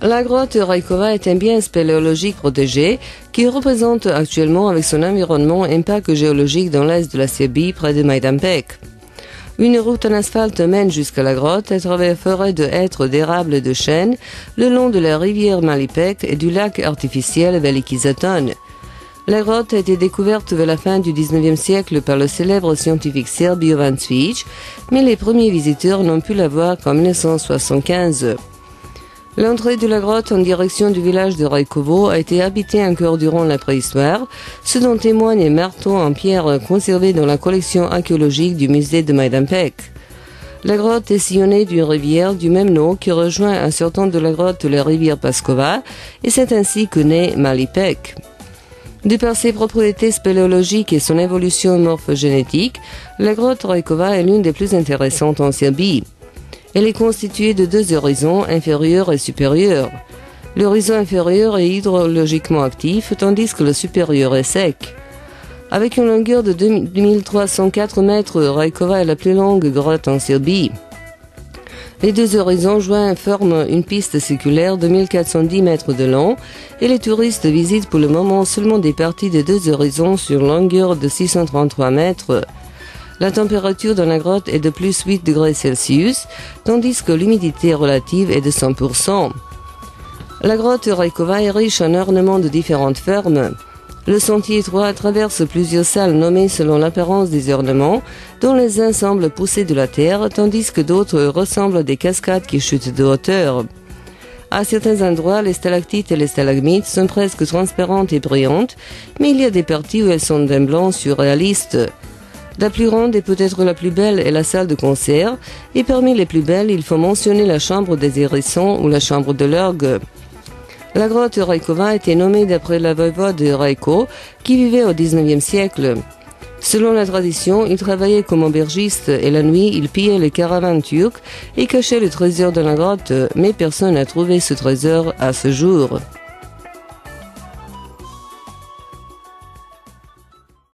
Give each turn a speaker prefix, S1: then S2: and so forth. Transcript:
S1: La grotte Raikova est un bien spéléologique protégé qui représente actuellement avec son environnement un parc géologique dans l'est de la Serbie près de Majdanpek. Une route en asphalte mène jusqu'à la grotte à travers forêts de hêtres, d'érables et de chênes le long de la rivière Malipek et du lac artificiel Veliki Zaton. La grotte a été découverte vers la fin du XIXe siècle par le célèbre scientifique serbe Jovan Cvic, mais les premiers visiteurs n'ont pu la voir qu'en 1975. L'entrée de la grotte en direction du village de Rajkovo a été habitée encore durant la préhistoire, ce dont témoigne un marteau en pierre conservé dans la collection archéologique du musée de Majdanpek. La grotte est sillonnée d'une rivière du même nom qui rejoint en sortant de la grotte la rivière Paskova, et c'est ainsi que naît Malipek. De par ses propriétés spéléologiques et son évolution morphogénétique, la grotte Raikova est l'une des plus intéressantes en Serbie. Elle est constituée de deux horizons, inférieur et supérieur. L'horizon inférieur est hydrologiquement actif, tandis que le supérieur est sec. Avec une longueur de 2304 mètres, Raikova est la plus longue grotte en Serbie. Les deux horizons joints forment une piste circulaire de 1410 mètres de long et les touristes visitent pour le moment seulement des parties des deux horizons sur une longueur de 633 mètres. La température dans la grotte est de plus 8 degrés Celsius, tandis que l'humidité relative est de 100%. La grotte Raikova est riche en ornements de différentes formes. Le sentier étroit traverse plusieurs salles nommées selon l'apparence des ornements, dont les uns semblent pousser de la terre, tandis que d'autres ressemblent à des cascades qui chutent de hauteur. À certains endroits, les stalactites et les stalagmites sont presque transparentes et brillantes, mais il y a des parties où elles sont d'un blanc surréaliste. La plus grande et peut-être la plus belle est la salle de concert, et parmi les plus belles, il faut mentionner la chambre des hérissons ou la chambre de l'orgue. La grotte Raikova a été nommée d'après la voïvode de Raiko, qui vivait au XIXe siècle. Selon la tradition, il travaillait comme aubergiste et la nuit, il pillait les caravanes turques et cachait le trésor dans la grotte, mais personne n'a trouvé ce trésor à ce jour.